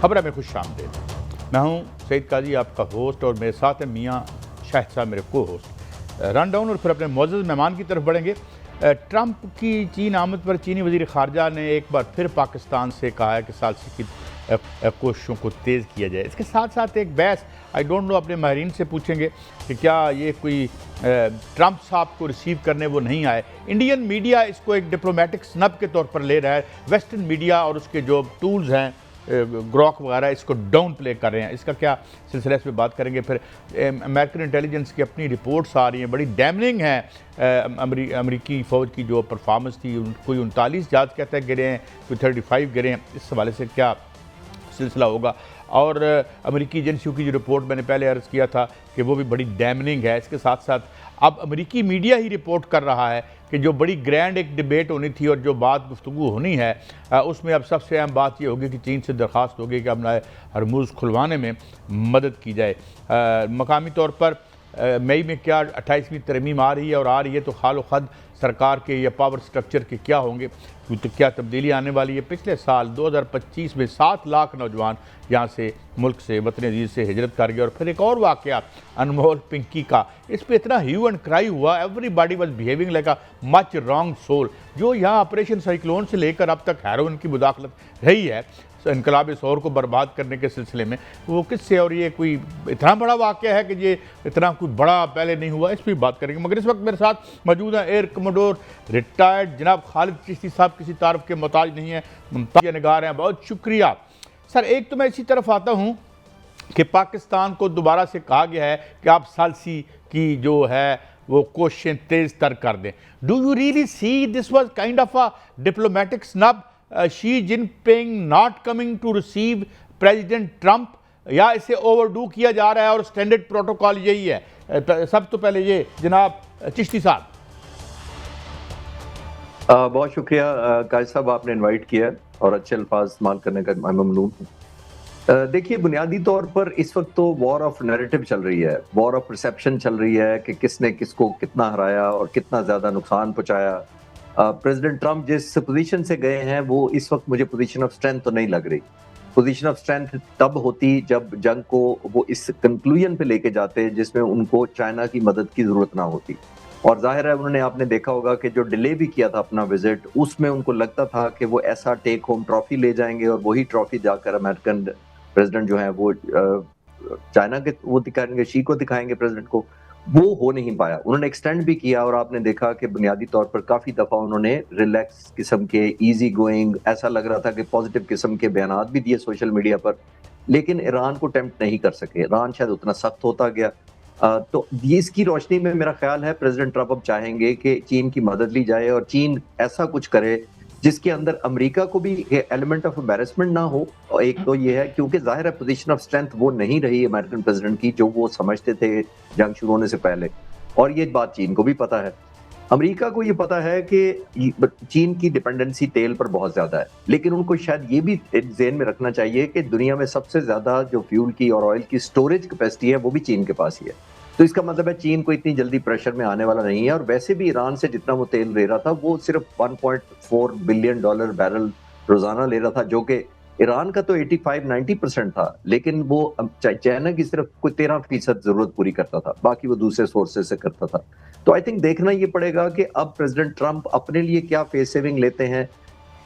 खबरें में खुश आमदीद। मैं हूँ सईद काजी, आपका होस्ट, और मेरे साथ है मियाँ शाहिद साहब, मेरे को होस्ट। रन डाउन और फिर अपने मोअज़्ज़ज़ मेहमान की तरफ बढ़ेंगे। ट्रंप की चीन आमद पर चीनी वज़ीर ख़ारजा ने एक बार फिर पाकिस्तान से कहा है कि सालसी की कोशिशों को तेज़ किया जाए। इसके साथ साथ एक बहस, आई डोंट नो, अपने माहिरीन से पूछेंगे कि क्या ये कोई ट्रंप साहब को रिसीव करने वो नहीं आए। इंडियन मीडिया इसको एक डिप्लोमेटिक स्नब के तौर पर ले रहा है। वेस्टर्न मीडिया और उसके जो टूल्स हैं, ग्रॉक वगैरह, इसको डाउन प्ले कर रहे हैं। इसका क्या सिलसिला, इस पर बात करेंगे। फिर अमेरिकन इंटेलिजेंस की अपनी रिपोर्ट्स आ रही हैं, बड़ी डैमनिंग है। अमेरिकी फ़ौज की जो परफॉर्मेंस थी, कोई 39 जहाज़ कहता है गिरे हैं, कोई 35 गिरे हैं। इस हवाले से क्या सिलसिला होगा। और अमेरिकी एजेंसियों की जो रिपोर्ट मैंने पहले अर्ज़ किया था कि वो भी बड़ी डैमनिंग है। इसके साथ साथ अब अमेरिकी मीडिया ही रिपोर्ट कर रहा है कि जो बड़ी ग्रैंड एक डिबेट होनी थी और जो बात गुफ्तगू होनी है, उसमें अब सबसे अहम बात ये होगी कि चीन से दरख्वास्त होगी कि अपना हरमुज़ खुलवाने में मदद की जाए। मकामी तौर पर मई में क्या 28वीं तरमीम आ रही है, और आ रही है तो खालो खद सरकार के या पावर स्ट्रक्चर के क्या होंगे, तो क्या तब्दीली आने वाली है। पिछले साल 2025 में 7 लाख नौजवान यहाँ से, मुल्क से, वतन अजीज़ से हिजरत कर गए। और फिर एक और वाक़या अनमोल पिंकी का, इस पर इतना ह्यू एंड क्राई हुआ, everybody was behaving like a much wrong soul. जो यहाँ ऑपरेशन साइक्लोन से लेकर अब तक हेरोइन की मुदाखलत रही है इनकलाब शोर को बर्बाद करने के सिलसिले में, वो किससे, और ये कोई इतना बड़ा वाक़या है कि ये इतना कोई बड़ा पहले नहीं हुआ, इस पर बात करेंगे। मगर इस वक्त मेरे साथ मौजूद हैं एयर कमोडोर रिटायर्ड जनाब खालिद चिश्ती साहब, किसी तारफ़ के मोहताज नहीं है, मुमताज़ निगार हैं। बहुत शुक्रिया सर। एक तो मैं इसी तरफ आता हूँ कि पाकिस्तान को दोबारा से कहा गया है कि आप सालसी की जो है वो कोशिशें तेज़ तर कर दें। Do you really see this was kind of a diplomatic snub, Xi Jinping not coming to receive president Trump, या इसे ओवरडू किया जा रहा है और स्टैंडर्ड प्रोटोकॉल यही है? सब तो पहले ये जनाब चिश्ती साहब। बहुत शुक्रिया काजी साहब, आपने इनवाइट किया और अच्छे अल्फाज इस्तेमाल करने का मैं ममनून हूँ। देखिए, बुनियादी तौर पर इस वक्त तो वॉर ऑफ नैरेटिव चल रही है, वॉर ऑफ परसेप्शन चल रही है कि किसने किसको कितना हराया और कितना ज़्यादा नुकसान पहुँचाया। प्रेसिडेंट ट्रंप जिस पोजीशन से गए हैं वो इस वक्त मुझे पोजीशन ऑफ स्ट्रेंथ तो नहीं लग रही। पोजीशन ऑफ स्ट्रेंथ तब होती जब जंग को वो इस कंक्लूजन पे लेके जाते जिसमें उनको चाइना की मदद की ज़रूरत ना होती। और जाहिर है उन्होंने, आपने देखा होगा कि जो डिले भी किया था अपना विजिट, उसमें उनको लगता था कि वो ऐसा टेक होम ट्रॉफी ले जाएंगे और वही ट्रॉफी जाकर अमेरिकन प्रेसिडेंट जो है वो चाइना के वो दिखाएंगे, शी को दिखाएंगे प्रेसिडेंट को। वो हो नहीं पाया। उन्होंने एक्सटेंड भी किया और आपने देखा कि बुनियादी तौर पर काफी दफा उन्होंने रिलैक्स किस्म के, इजी गोइंग, ऐसा लग रहा था कि पॉजिटिव किस्म के बयानात भी दिए सोशल मीडिया पर, लेकिन ईरान को टेम्प्ट नहीं कर सके। ईरान शायद उतना सख्त होता गया। तो इसकी रोशनी में मेरा ख्याल है प्रेसिडेंट ट्रंप अब चाहेंगे कि चीन की मदद ली जाए और चीन ऐसा कुछ करे जिसके अंदर अमेरिका को भी एलिमेंट ऑफ एम्बैरेसमेंट ना हो। और एक तो ये है क्योंकि जाहिर है पोजीशन ऑफ स्ट्रेंथ वो नहीं रही अमेरिकन प्रेसिडेंट की जो वो समझते थे जंग शुरू होने से पहले, और ये बात चीन को भी पता है। अमेरिका को ये पता है कि चीन की डिपेंडेंसी तेल पर बहुत ज्यादा है, लेकिन उनको शायद ये भी ज़हन में रखना चाहिए कि दुनिया में सबसे ज्यादा जो फ्यूल की और ऑयल की स्टोरेज कैपेसिटी है वो भी चीन के पास ही है। तो इसका मतलब है चीन को इतनी जल्दी प्रेशर में आने वाला नहीं है। और वैसे भी ईरान से जितना वो तेल ले रहा था वो सिर्फ $1.4 बिलियन बैरल रोजाना ले रहा था, जो कि ईरान का तो 85-90% था, लेकिन वो चाइना की सिर्फ कोई 13% जरूरत पूरी करता था, बाकी वो दूसरे सोर्सेज से करता था। तो आई थिंक देखना ये पड़ेगा कि अब प्रेसिडेंट ट्रंप अपने लिए क्या फेस सेविंग लेते हैं।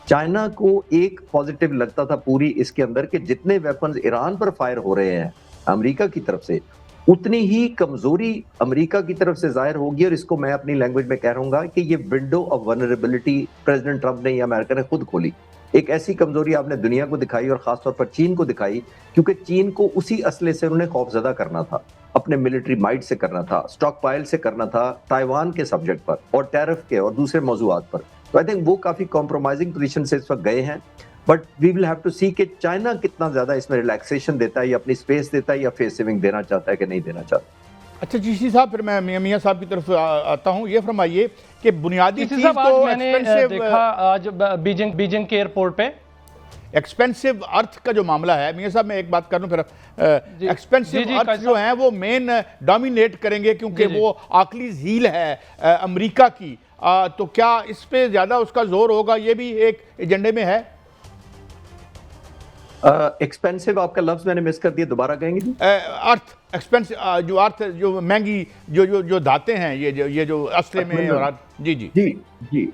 चाइना को एक पॉजिटिव लगता था पूरी इसके अंदर कि जितने वेपन्स ईरान पर फायर हो रहे हैं अमेरिका की तरफ से, उतनी ही कमजोरी अमेरिका की तरफ से जाहिर होगी। और इसको मैं अपनी लैंग्वेज में कह रहूंगा कि ये window of vulnerability president Trump ने या अमेरिका ने खुद खोली। एक ऐसी कमजोरी आपने दुनिया को दिखाई और खासतौर पर चीन को दिखाई, क्योंकि चीन को उसी असले से उन्हें खौफजदा करना था, अपने मिलिट्री माइट से करना था, स्टॉक पाइल से करना था, ताइवान के सब्जेक्ट पर और टैरिफ के और दूसरे मौजूआत पर। तो आई थिंक वो काफी कॉम्प्रोमाइजिंग पोजीशन से इस वक्त गए हैं। But we will have to see कि चाइना कितना ज्यादा इसमें रिलैक्सेशन देता है या अपनी स्पेस देता है या फेस सेविंग देना चाहता है कि नहीं देना चाहता। अच्छा चिश्ती साहब, फिर मैं मियाँ साहब की तरफ आता हूँ। ये फरमाइए कि बुनियादी चीज तो मैंने देखा आज बीजिंग के एयरपोर्ट पे एक्सपेंसिव अर्थ का जो मामला है, मियाँ साहब मैं एक बात कर लूँ फिर, एक्सपेंसिव अर्थ जो है वो मेन डोमिनेट करेंगे क्योंकि वो आखिरी झील है अमेरिका की। तो क्या इस पे ज्यादा उसका जोर होगा, ये भी एक एजेंडे में है? एक्सपेंसिव आपका लफ्ज मैंने मिस कर दिया, दोबारा कहेंगे जी? अर्थ एक्सपेंस, जो अर्थ, जो महंगी जो धातें हैं, ये जो असले में और जी जी जी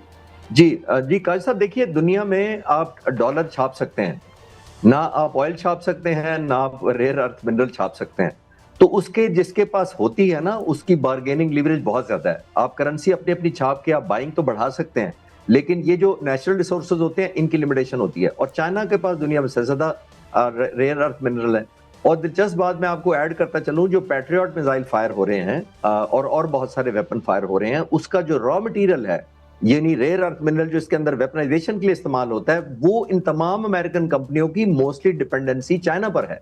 जी जी काजी साहब, देखिए दुनिया में आप डॉलर छाप सकते हैं, ना आप ऑयल छाप सकते हैं, ना आप रेयर अर्थ मिनरल छाप सकते हैं। तो उसके जिसके पास होती है ना, उसकी बार्गेनिंग लीवरेज बहुत ज्यादा है। आप करेंसी अपनी अपनी छाप के आप बाइंग तो बढ़ा सकते हैं, लेकिन ये जो नेचुरल रिसोर्सेज होते हैं इनकी लिमिटेशन होती है। और चाइना के पास दुनिया में सबसे ज्यादा रेयर अर्थ मिनरल है। और दिलचस्प बात मैं आपको ऐड करता चलूं, जो पैट्रियट मिसाइल फायर हो रहे हैं और बहुत सारे वेपन फायर हो रहे हैं, उसका जो रॉ मटेरियल है, यानी रेयर अर्थ मिनरल जो इसके अंदर वेपनाइजेशन के लिए इस्तेमाल होता है, वो इन तमाम अमेरिकन कंपनियों की मोस्टली डिपेंडेंसी चाइना पर है।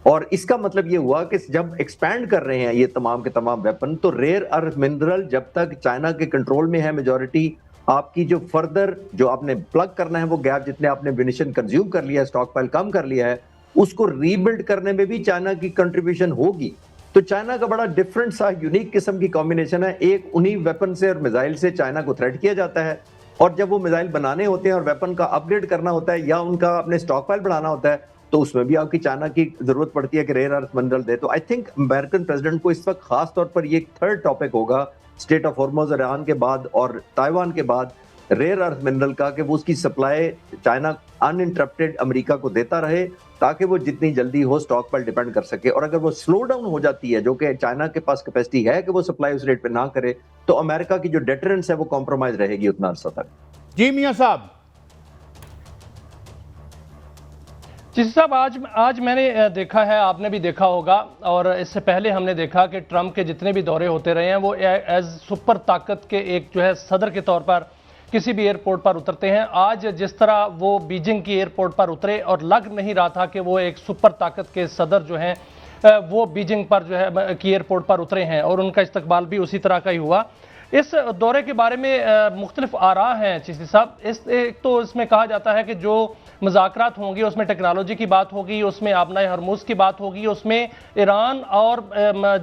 और इसका मतलब ये हुआ कि जब एक्सपैंड कर रहे हैं ये तमाम के तमाम वेपन, तो रेयर अर्थ मिनरल जब तक चाइना के कंट्रोल में है मेजॉरिटी, आपकी जो फर्दर जो आपने प्लग करना है वो गैप, जितने आपने म्यूनिशन कंज्यूम कर लिया है, स्टॉक पाइल कम कर लिया है, उसको रीबिल्ड करने में भी चाइना की कंट्रीब्यूशन होगी। तो चाइना का बड़ा डिफरेंट सा यूनिक किस्म की कॉम्बिनेशन है। एक उन्हीं वेपन से और मिसाइल से चाइना को थ्रेट किया जाता है, और जब वो मिसाइल बनाने होते हैं और वेपन का अपग्रेड करना होता है या उनका अपने स्टॉक पाइल बढ़ाना होता है, तो उसमें भी आपकी चाइना की जरूरत पड़ती है कि रेयर अर्थ मिनरल दे। तो आई थिंक अमेरिकन प्रेसिडेंट को इस वक्त खास तौर पर ये थर्ड टॉपिक होगा, स्टेट ऑफ हॉर्मोज ईरान के बाद और ताइवान के बाद, रेयर अर्थ मिनरल का, कि वो उसकी सप्लाई चाइना अनइंटरप्टेड अमेरिका को देता रहे, ताकि वो जितनी जल्दी हो स्टॉक पर डिपेंड कर सके। और अगर वो स्लो डाउन हो जाती है, जो कि चाइना के पास कैपेसिटी है कि वो सप्लाई उस रेट पे ना करे, तो अमेरिका की जो डेटरेंस है वो कॉम्प्रोमाइज रहेगी उतना अरसा तक। जी मियां साहब। जी साहब, आज मैंने देखा है, आपने भी देखा होगा, और इससे पहले हमने देखा कि ट्रंप के जितने भी दौरे होते रहे हैं वो एज सुपर ताकत के एक जो है सदर के तौर पर किसी भी एयरपोर्ट पर उतरते हैं। आज जिस तरह वो बीजिंग की एयरपोर्ट पर उतरे, और लग नहीं रहा था कि वो एक सुपर ताकत के सदर जो हैं वो बीजिंग पर जो है की एयरपोर्ट पर उतरे हैं, और उनका इस्तकबाल भी उसी तरह का ही हुआ। इस दौरे के बारे में मुख्तलिफ आरा हैं चिश्ती साहब। एक तो इसमें कहा जाता है कि जो मुज़ाकरात होंगे उसमें टेक्नोलॉजी की बात होगी, उसमें आबनाए हरमुज की बात होगी, उसमें ईरान और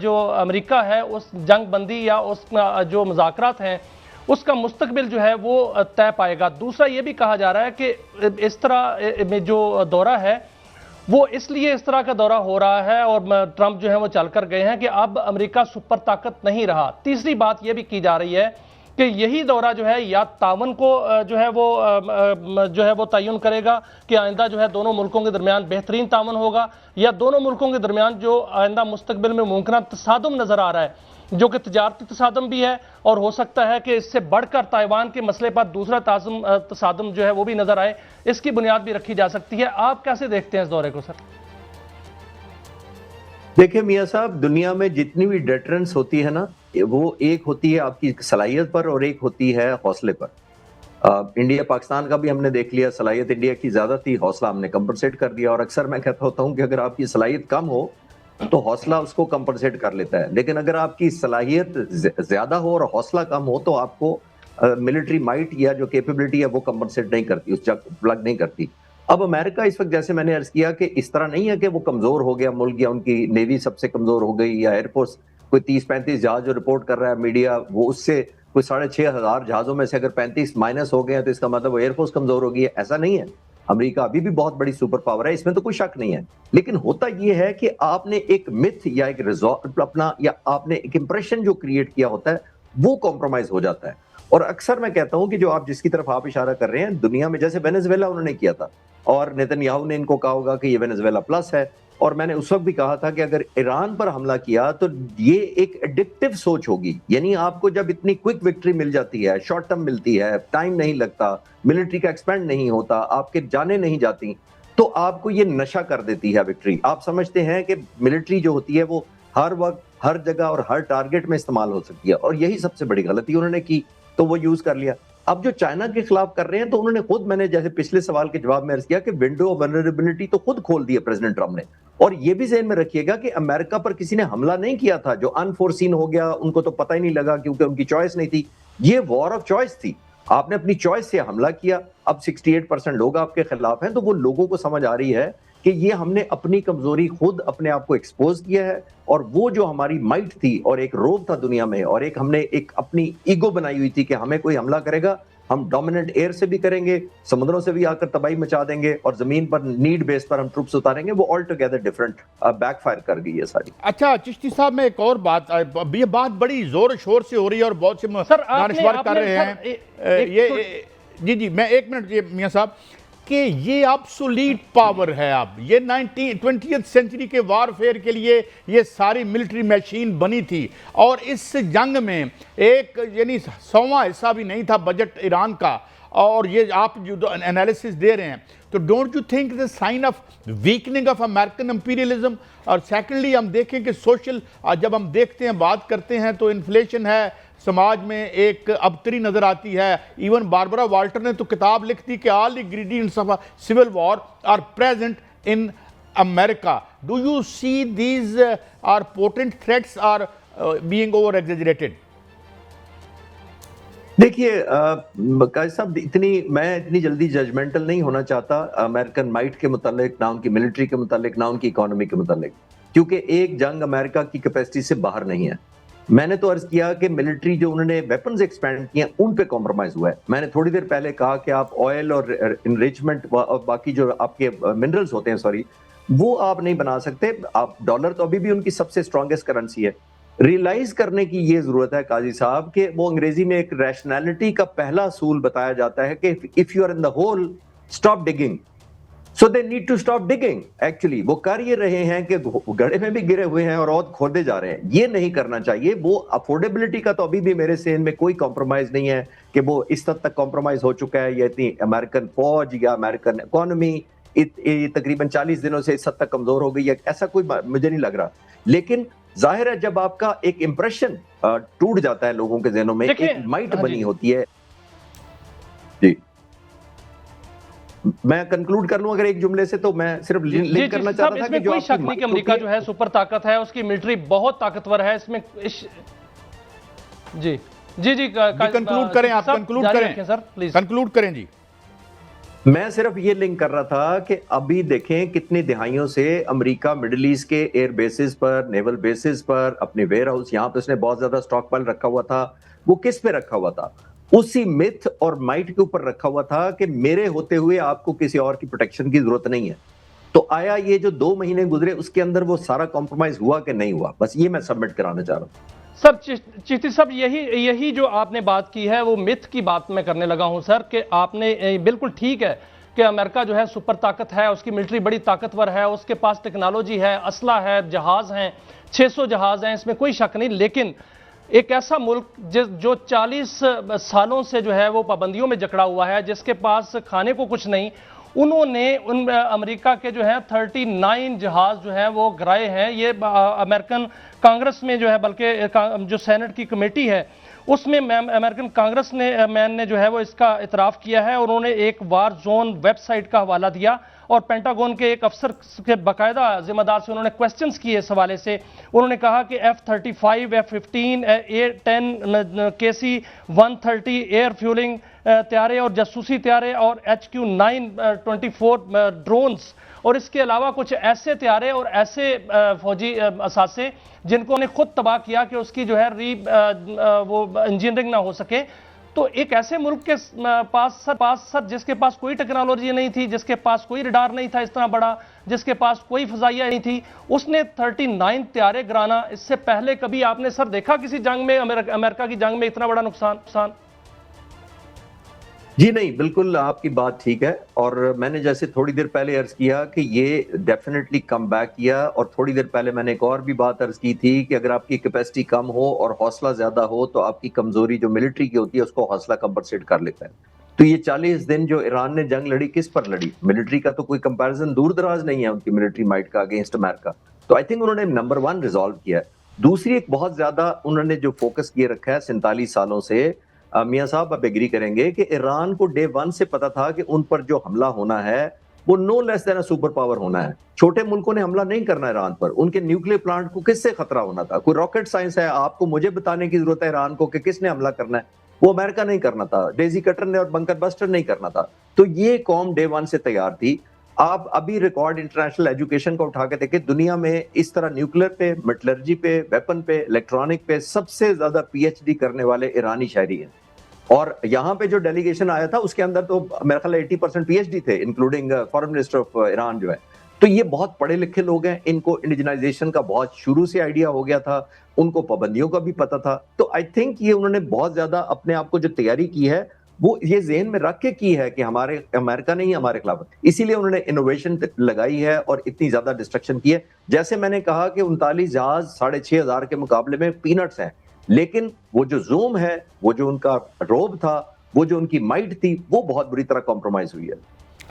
जो अमेरिका है उस जंग बंदी या उस जो मुज़ाकरात हैं उसका मुस्तकबिल जो है वो तय पाएगा। दूसरा ये भी कहा जा रहा है कि इस तरह में जो दौरा है वो इसलिए इस तरह का दौरा हो रहा है और ट्रंप जो है वो चल कर गए हैं कि अब अमेरिका सुपर ताकत नहीं रहा। तीसरी बात यह भी की जा रही है कि यही दौरा जो है या तावन को जो है वो तयन करेगा कि आइंदा जो है दोनों मुल्कों के दरमियान बेहतरीन तावन होगा, या दोनों मुल्कों के दरमियान जो आइंदा मुस्तकबिल में मुमकिन तसादुम नजर आ रहा है, जो कि तजारती तसादुम भी है, और हो सकता है कि इससे बढ़कर ताइवान के मसले पर दूसरा तसादुम जो है वो भी नजर आए, इसकी बुनियाद भी रखी जा सकती है। आप कैसे देखते हैं इस दौरे को सर? देखिए मियां साहब, दुनिया में जितनी भी डेटरेंस होती है ना, वो एक होती है आपकी सलाहियत पर और एक होती है हौसले पर। इंडिया पाकिस्तान का भी हमने देख लिया, सलाहियत इंडिया की ज्यादा थी, हौसला हमने कंपनसेट कर दिया। और अक्सर मैं कहता होता हूं कि अगर आपकी सलाहियत कम हो तो हौसला उसको कंपनसेट कर लेता है, लेकिन अगर आपकी सलाहियत ज्यादा हो और हौसला कम हो तो आपको मिलिट्री माइट या जो कैपेबिलिटी है वो कंपनसेट नहीं करती, उस जगह प्लग नहीं करती। अब अमेरिका इस वक्त, जैसे मैंने अर्ज किया, कि इस तरह नहीं है कि वो कमजोर हो गया मुल्क, या उनकी नेवी सबसे कमजोर हो गई, या एयरफोर्स कोई 30-35 जहाज जो रिपोर्ट कर रहा है मीडिया, वो उससे कोई 6,500 जहाजों में से अगर 35 माइनस हो गए हैं तो इसका मतलब वो एयरफोर्स कमजोर हो गई है। ऐसा नहीं है, अमेरिका अभी भी बहुत बड़ी सुपर पावर है, इसमें तो कोई शक नहीं है। लेकिन होता यह है कि आपने एक मिथ या एक रिजॉर्ट अपना, या आपने एक इंप्रेशन जो क्रिएट किया होता है वो कॉम्प्रोमाइज हो जाता है। और अक्सर मैं कहता हूं कि जो आप जिसकी तरफ आप इशारा कर रहे हैं, दुनिया में जैसे वेनेजुएला उन्होंने किया था, और नेतन्याहू ने इनको कहा होगा कि ये वेनेजुएला प्लस है, और मैंने उस वक्त भी कहा था कि अगर ईरान पर हमला किया तो ये एक एडिक्टिव सोच होगी, यानी आपको जब इतनी क्विक विक्ट्री मिल जाती है, शॉर्ट टर्म मिलती है, टाइम नहीं लगता, मिलिट्री का एक्सपेंड नहीं होता, आपके जाने नहीं जाती, तो आपको ये नशा कर देती है विक्ट्री। आप समझते हैं कि मिलिट्री जो होती है वो हर वक्त हर जगह और हर टारगेट में इस्तेमाल हो सकती है, और यही सबसे बड़ी गलती उन्होंने की, तो वो यूज कर लिया। अब जो चाइना के खिलाफ कर रहे हैं, तो उन्होंने खुद, मैंने जैसे पिछले सवाल के जवाब में अर्ज किया कि विंडो ऑफ वल्नरेबिलिटी तो खुद खोल दी है प्रेसिडेंट ट्रंप ने। और ये भी ज़हन में रखिएगा कि अमेरिका पर किसी ने हमला नहीं किया था जो अनफोर्सीन हो गया, उनको तो पता ही नहीं लगा क्योंकि उनकी चॉइस नहीं थी। ये वॉर ऑफ चॉइस थी, आपने अपनी चॉइस से हमला किया। अब 68% लोग आपके खिलाफ हैं, तो वो लोगों को समझ आ रही है कि ये हमने अपनी कमजोरी खुद अपने आप को एक्सपोज किया है, और वो जो हमारी माइट थी और एक रोब था दुनिया में, और एक हमने एक अपनी ईगो बनाई हुई थी कि हमें कोई हमला करेगा हम डोमिनेंट एयर से भी करेंगे, समुद्रों से भी आकर तबाही मचा देंगे, और जमीन पर नीड बेस पर हम ट्रूप्स उतारेंगे, वो ऑल टुगेदर डिफरेंट बैकफायर कर गई है सारी। अच्छा चिश्ती साहब, मैं एक और बात, ये बात बड़ी जोर शोर से हो रही है और बहुत से दानिशवर कर रहे हैं ये जी मैं एक मिनट, ये मियां साहब, कि ये एब्सोल्यूट पावर है। अब ये 20th सेंचुरी के वारफेयर के लिए ये सारी मिलिट्री मशीन बनी थी, और इस जंग में एक यानी 100वां हिस्सा भी नहीं था बजट ईरान का, और ये आप जो एनालिसिस दे रहे हैं, तो don't you think the sign of weakening of American imperialism? और सेकेंडली हम देखें कि सोशल, जब हम देखते हैं बात करते हैं तो इन्फ्लेशन है, समाज में एक अबतरी नजर आती है। इवन बारबरा वाल्टर ने तो किताब लिख दी कि all ingredients of civil war are present in America. Do you see these are potent threats are being over exaggerated? देखिए काजी साहब, मैं इतनी जल्दी जजमेंटल नहीं होना चाहता अमेरिकन माइट के मुतालिक, ना उनकी मिलिट्री के मुतालिक, ना उनकी इकोनॉमी के मुतालिक, क्योंकि एक जंग अमेरिका की कैपेसिटी से बाहर नहीं है। मैंने तो अर्ज किया कि मिलिट्री जो उन्होंने वेपन्स एक्सपेंड किए उन पे कॉम्प्रोमाइज हुआ है। मैंने थोड़ी देर पहले कहा कि आप ऑयल और इनरिचमेंट और बाकी जो आपके मिनरल्स होते हैं, सॉरी, वो आप नहीं बना सकते। आप डॉलर तो अभी भी उनकी सबसे स्ट्रॉन्गेस्ट करेंसी है। रियलाइज करने की ये जरूरत है काजी साहब कि वो अंग्रेजी में एक रैशनैलिटी का पहला असूल बताया जाता है कि if you are in the hole stop digging, so they need to stop digging. Actually वो कर ये रहे हैं कि गड्ढे में भी गिरे हुए हैं और खोदे जा रहे हैं। ये नहीं करना चाहिए। वो अफोर्डेबिलिटी का तो अभी भी मेरे सेहन में कोई कॉम्प्रोमाइज नहीं है कि वो इस हद तक कॉम्प्रोमाइज हो चुका है, या इतनी अमेरिकन फौज या अमेरिकन इकोनॉमी तकरीबन 40 दिनों से इस हद तक कमजोर हो गई है, ऐसा कोई मुझे नहीं लग रहा। लेकिन जाहिर है जब आपका एक इंप्रेशन टूट जाता है लोगों के जहनों में, एक माइट बनी होती है। जी मैं कंक्लूड कर लूं अगर एक जुमले से, तो मैं सिर्फ लिंक करना चाहता था कि जो कोई शक नहीं कि अमेरिका जो है सुपर ताकत है, उसकी मिलिट्री बहुत ताकतवर है। इसमें जी जी जी कंक्लूड करें, आप कंक्लूड करें सर, प्लीज कंक्लूड करें जी। मैं सिर्फ ये लिंक कर रहा था कि अभी देखें कितनी दिहाइयों से अमेरिका मिडिल ईस्ट के एयर बेसिस पर, नेवल बेसिस पर, अपने वेयर हाउस, यहाँ पे उसने बहुत ज्यादा स्टॉक पाइल रखा हुआ था। वो किस पे रखा हुआ था? उसी मिथ और माइट के ऊपर रखा हुआ था कि मेरे होते हुए आपको किसी और की प्रोटेक्शन की जरूरत नहीं है। तो आया ये जो 2 महीने गुजरे उसके अंदर वो सारा कॉम्प्रोमाइज हुआ कि नहीं हुआ? बस ये मैं सबमिट कराना चाह रहा हूँ सर। चिश्ती साहब, यही जो आपने बात की है वो मिथ की बात मैं करने लगा हूं सर, कि आपने बिल्कुल ठीक है कि अमेरिका जो है सुपर ताकत है, उसकी मिलिट्री बड़ी ताकतवर है, उसके पास टेक्नोलॉजी है, असला है, जहाज हैं, 600 जहाज हैं, इसमें कोई शक नहीं। लेकिन एक ऐसा मुल्क जो 40 सालों से जो है वो पाबंदियों में जकड़ा हुआ है, जिसके पास खाने को कुछ नहीं, उन्होंने अमेरिका के जो है 39 जहाज जो है वो गिराए हैं। ये अमेरिकन कांग्रेस में जो है, बल्कि जो सेनेट की कमेटी है उसमें अमेरिकन कांग्रेस ने मैन ने जो है वो इसका इतराफ़ किया है, और उन्होंने एक वार जोन वेबसाइट का हवाला दिया, और पेंटागन के एक अफसर के बाकायदा जिम्मेदार से उन्होंने क्वेश्चंस किए इस हवाले से। उन्होंने कहा कि F-35, F-15, A-10 KC-130 air fuelling तैयारे और जासूसी तैयारे और HQ-924 ड्रोन्स, और इसके अलावा कुछ ऐसे तैयारे और ऐसे फौजी असासे जिनको उन्हें खुद तबाह किया कि उसकी जो है वो इंजीनियरिंग ना हो सके। तो एक ऐसे मुल्क के पास सर जिसके पास कोई टेक्नोलॉजी नहीं थी, जिसके पास कोई रडार नहीं था इस तरह बड़ा, जिसके पास कोई फजाइया नहीं थी, उसने 39 तैयारे गिराना, इससे पहले कभी आपने सर देखा किसी जंग में, अमेरिका की जंग में इतना बड़ा नुकसान? जी नहीं, बिल्कुल आपकी बात ठीक है। और मैंने जैसे थोड़ी देर पहले अर्ज किया कि ये डेफिनेटली कम बैक किया, और थोड़ी देर पहले मैंने एक और भी बात अर्ज की थी कि अगर आपकी कैपेसिटी कम हो और हौसला ज्यादा हो तो आपकी कमजोरी जो मिलिट्री की होती है उसको हौसला कंपनसेट कर लेता है। तो ये 40 दिन जो ईरान ने जंग लड़ी, किस पर लड़ी? मिलिट्री का तो कोई कंपैरिजन दूर दराज नहीं है उनकी मिलिट्री माइट का अगेंस्ट अमेरिका। तो आई थिंक उन्होंने नंबर 1 रिजॉल्व किया है। दूसरी एक बहुत ज्यादा उन्होंने जो फोकस किए रखा है 47 सालों से, मियां साहब आप एग्री करेंगे कि ईरान को डे 1 से पता था कि उन पर जो हमला होना है वो no less than a super power होना है। छोटे मुल्कों ने हमला नहीं करना ईरान पर। उनके न्यूक्लियर प्लांट को किससे खतरा होना था? कोई रॉकेट साइंस है आपको मुझे बताने की जरूरत है ईरान को कि किसने हमला करना है? वो अमेरिका नहीं करना था, डेजी कटर ने और बंकर बस्टर नहीं करना था। तो ये कौम डे 1 से तैयार थी। आप अभी रिकॉर्ड इंटरनेशनल एजुकेशन को उठा के देखें, दुनिया में इस तरह न्यूक्लियर पे, मेटलर्जी पे, वेपन पे, इलेक्ट्रॉनिक पे सबसे ज्यादा PhD करने वाले ईरानी शहरी हैं। और यहाँ पे जो डेलीगेशन आया था उसके अंदर तो मेरा ख्याल 80% पीएचडी थे, including foreign minister of Iran जो है। तो ये बहुत पढ़े लिखे लोग हैं, इनको इंडिजिनाइजेशन का बहुत शुरू से आइडिया हो गया था, उनको पाबंदियों का भी पता था। तो आई थिंक ये उन्होंने बहुत ज्यादा अपने आप को जो तैयारी की है वो ये जेहन में रख के की है कि हमारे अमेरिका नहीं हमारे खिलाफ, इसीलिए उन्होंने इनोवेशन लगाई है और इतनी ज्यादा डिस्ट्रक्शन की है। जैसे मैंने कहा कि 39 जहाज 6,500 के मुकाबले में पीनट्स हैं, लेकिन वो जो जूम है, वो जो उनका रोब था, वो जो उनकी माइट थी, वो बहुत बुरी तरह कॉम्प्रोमाइज हुई है।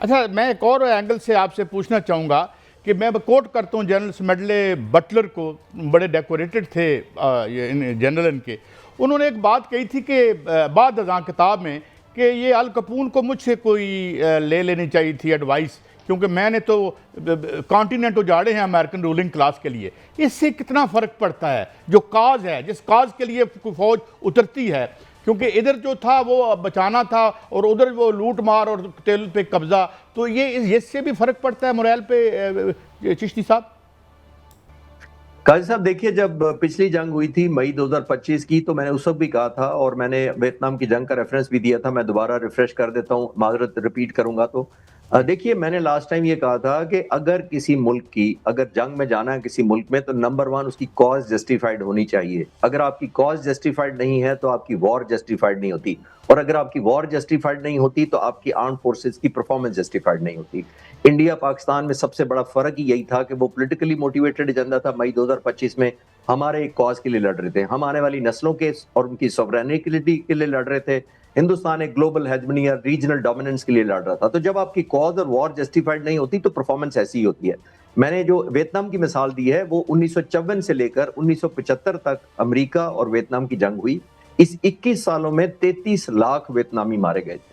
अच्छा, मैं एक और एंगल से आपसे पूछना चाहूँगा कि मैं कोट करता हूँ जनरल स्मेडले बटलर को, बड़े डेकोरेटेड थे जनरल इनके। उन्होंने एक बात कही थी कि बाद अज़ां किताब में कि ये अल कपून को मुझसे कोई ले लेनी चाहिए थी एडवाइस, क्योंकि मैंने तो कॉन्टिनेंट उजाड़े हैं अमेरिकन रूलिंग क्लास के लिए। इससे कितना फ़र्क पड़ता है जो काज है, जिस काज के लिए कोई फौज उतरती है, क्योंकि इधर जो था वो बचाना था और उधर वो लूट मार और तेल पे कब्जा, तो ये इससे भी फ़र्क पड़ता है मोरल पे चिश्ती साहब? काजी साहब देखिए, जब पिछली जंग हुई थी मई 2025 की, तो मैंने उस वक्त भी कहा था और मैंने वियतनाम की जंग का रेफरेंस भी दिया था। मैं दोबारा रिफ्रेश कर देता हूँ, माजरत रिपीट करूंगा तो देखिए, मैंने लास्ट टाइम ये कहा था कि अगर किसी मुल्क की अगर जंग में जाना है किसी मुल्क में, तो नंबर 1 उसकी कॉज जस्टिफाइड होनी चाहिए। अगर आपकी कॉज जस्टिफाइड नहीं है तो आपकी वॉर जस्टिफाइड नहीं होती, और अगर आपकी वॉर जस्टिफाइड नहीं होती तो आपकी आर्म्ड फोर्सेस की परफॉर्मेंस जस्टिफाइड नहीं होती। इंडिया पाकिस्तान में सबसे बड़ा फर्क ही यही था कि वो पॉलिटिकली मोटिवेटेड एजेंडा था। मई 2025 में हमारे एक कॉज के लिए लड़ रहे थे, हम आने वाली नस्लों के और उनकी सॉवरेनिटी के लिए लड़ रहे थे। हिंदुस्तान एक ग्लोबल हेजमनी या रीजनल डोमिनेंस के लिए लड़ रहा था। तो जब आपकी कॉज और वॉर जस्टिफाइड नहीं होती तो परफॉर्मेंस ऐसी ही होती है। मैंने जो वियतनाम की मिसाल दी है वो 1954 से लेकर 1975 तक अमेरिका और वियतनाम की जंग हुई। इस 21 सालों में 33 लाख वियतनामी मारे गए थे।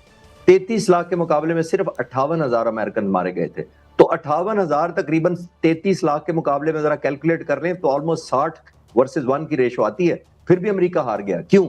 33 लाख के मुकाबले में सिर्फ 58,000 अमेरिकन मारे गए थे। तो 58,000 तकरीबन 33 लाख के मुकाबले में जरा कैलकुलेट कर लें तो ऑलमोस्ट 60 वर्सेस 1 की रेशो आती है। फिर भी अमेरिका हार गया। क्यों?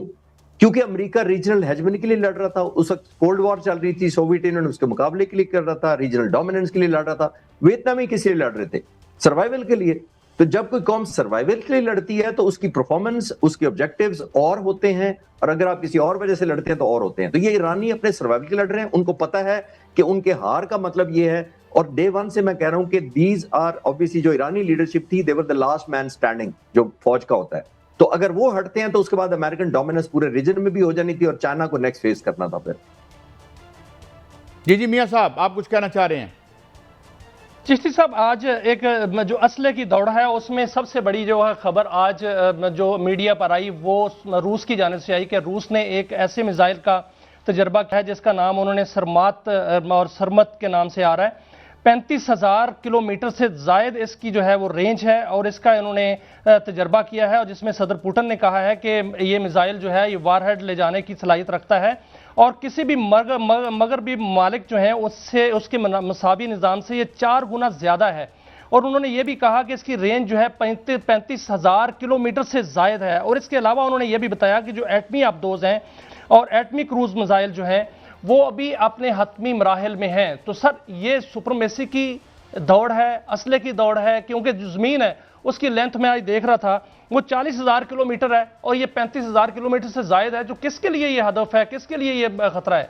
क्योंकि अमेरिका रीजनल हेजमनी के लिए लड़ रहा था। उस वक्त कोल्ड वॉर चल रही थी, सोवियत यूनियन उसके मुकाबले के लिए कर रहा था, रीजनल डोमिनेंस के लिए लड़ रहा था। वियतनामी किस लिए लड़ रहे थे? सर्वाइवल के लिए। तो जब कोई कौम सर्वाइवल के लिए लड़ती है तो उसकी परफॉर्मेंस, उसके ऑब्जेक्टिव्स और होते हैं, और अगर आप किसी और वजह से लड़ते हैं तो और होते हैं। तो ये ईरानी अपने सर्वाइवल के लड़ रहे हैं, उनको पता है कि उनके हार का मतलब ये है। और डे 1 से मैं कह रहा हूं कि दीज आर ऑब्वियसली, जो ईरानी लीडरशिप थी, they were the last man standing, जो फौज का होता है। तो अगर वो हटते हैं तो उसके बाद अमेरिकन डोमिनेंस पूरे रीजन में भी हो जानी थी और चाइना को नेक्स्ट फेस करना था फिर। जी मियां साहब, आप कुछ कहना चाह रहे हैं? चिश्ती साहब, आज एक जो असले की दौड़ है उसमें सबसे बड़ी जो है खबर आज जो मीडिया पर आई वो रूस की जानिब से आई कि रूस ने एक ऐसे मिसाइल का तजर्बा किया है जिसका नाम उन्होंने सरमात और सरमत के नाम से आ रहा है। 35,000 किलोमीटर से जायद इसकी जो है वो रेंज है और इसका इन्होंने तजर्बा किया है, और जिसमें सदर पुतिन ने कहा है कि ये मिसाइल जो है ये वारहेड ले जाने की सलाहियत रखता है और किसी भी मगरबी मालिक जो है उससे उसके मसावी निज़ाम से ये 4 गुना ज़्यादा है। और उन्होंने ये भी कहा कि इसकी रेंज जो है 35,000 किलोमीटर से जायद है। और इसके अलावा उन्होंने ये भी बताया कि जो एटमी आबदोज़ हैं और एटमी क्रूज मिसाइल जो हैं वो अभी अपने हतमी मराहल में हैं। तो सर, ये सुपरमेसी की दौड़ है, असले की दौड़ है, क्योंकि जो ज़मीन है उसकी लेंथ में आज देख रहा था वो 40,000 किलोमीटर है और ये 35,000 किलोमीटर से जायद है। जो किसके लिए ये हदफ है, किसके लिए ये खतरा है?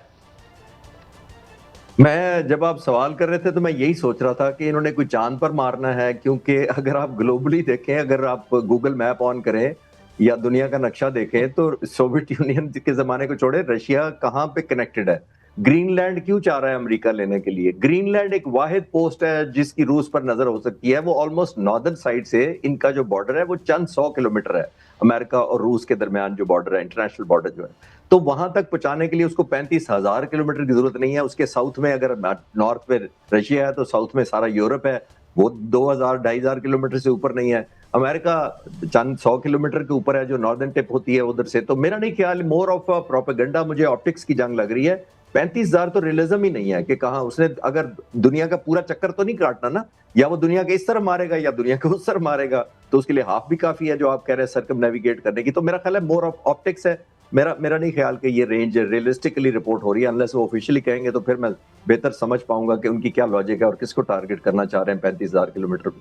मैं जब आप सवाल कर रहे थे तो मैं यही सोच रहा था कि इन्होंने कोई चांद पर मारना है, क्योंकि अगर आप ग्लोबली देखें, अगर आप गूगल मैप ऑन करें या दुनिया का नक्शा देखें तो सोवियत यूनियन के जमाने को छोड़े रशिया कहां पे कनेक्टेड है। ग्रीनलैंड क्यों चाह रहा है अमेरिका लेने के लिए? ग्रीनलैंड एक वाहिद पोस्ट है जिसकी रूस पर नजर हो सकती है। वो ऑलमोस्ट नॉर्दर्न साइड से इनका जो बॉर्डर है वो चंद 100 किलोमीटर है, अमेरिका और रूस के दरमियान जो बॉर्डर है, इंटरनेशनल बॉर्डर जो है। तो वहां तक पहुंचाने के लिए उसको 35,000 किलोमीटर की जरूरत नहीं है। उसके साउथ में अगर नॉर्थ में रशिया है तो साउथ में सारा यूरोप है, वो 2,000-2,500 किलोमीटर से ऊपर नहीं है। अमेरिका चंद 100 किलोमीटर के ऊपर है जो नॉर्दर्न टिप होती है उधर से। तो मेरा नहीं ख्याल, मोर ऑफ प्रोपेगेंडा, मुझे ऑप्टिक्स की जंग लग रही है। 35,000 तो रियलिज्म ही नहीं है कि कहा उसने अगर दुनिया का पूरा चक्कर तो नहीं काटना ना, या वो दुनिया के इस तरफ मारेगा या दुनिया के उस तरफ मारेगा, तो उसके लिए हाफ भी काफी है जो आप कह रहे हैं सर्कम नेविगेट करने की। तो मेरा ख्याल है मोर ऑफ ऑप्टिक्स है। मेरा नहीं ख्याल कि ये रेंज रियलिस्टिकली रिपोर्ट हो रही है। अनलेस वो ऑफिशियली कहेंगे तो फिर मैं बेहतर समझ पाऊंगा कि उनकी क्या लॉजिक है और किसको टारगेट करना चाह रहे हैं 35,000 किलोमीटर।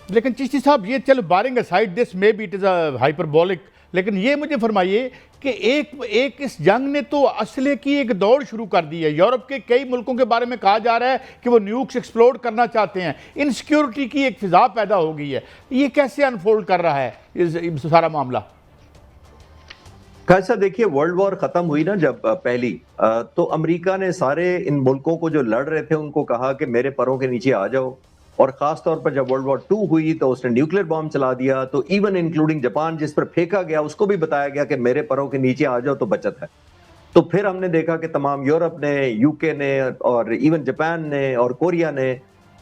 लेकिन चिश्ती साहब, ये चलो barring aside this may be it is a hyperbolic लेकिन ये मुझे फरमाइए कि एक इस जंग ने तो असले की एक दौड़ शुरू कर दी है। यूरोप के कई मुल्कों के बारे में कहा जा रहा है कि वो न्यूक्स एक्सप्लोड करना चाहते हैं, इनसिक्योरिटी की एक फिजा पैदा हो गई है। ये कैसे अनफोल्ड कर रहा है इस सारा मामला? कैसा देखिए, वर्ल्ड वॉर खत्म हुई ना जब पहली, तो अमेरिका ने सारे इन मुल्कों को जो लड़ रहे थे उनको कहा कि मेरे पैरों के नीचे आ जाओ। और खास तौर पर जब वर्ल्ड वॉर 2 हुई तो उसने न्यूक्लियर बॉम्ब चला दिया, तो इवन इंक्लूडिंग जापान जिस पर फेंका गया उसको भी बताया गया कि मेरे पैरों के नीचे आ जाओ तो बचत है। तो फिर हमने देखा कि तमाम यूरोप ने, यूके ने और इवन जापान ने और कोरिया ने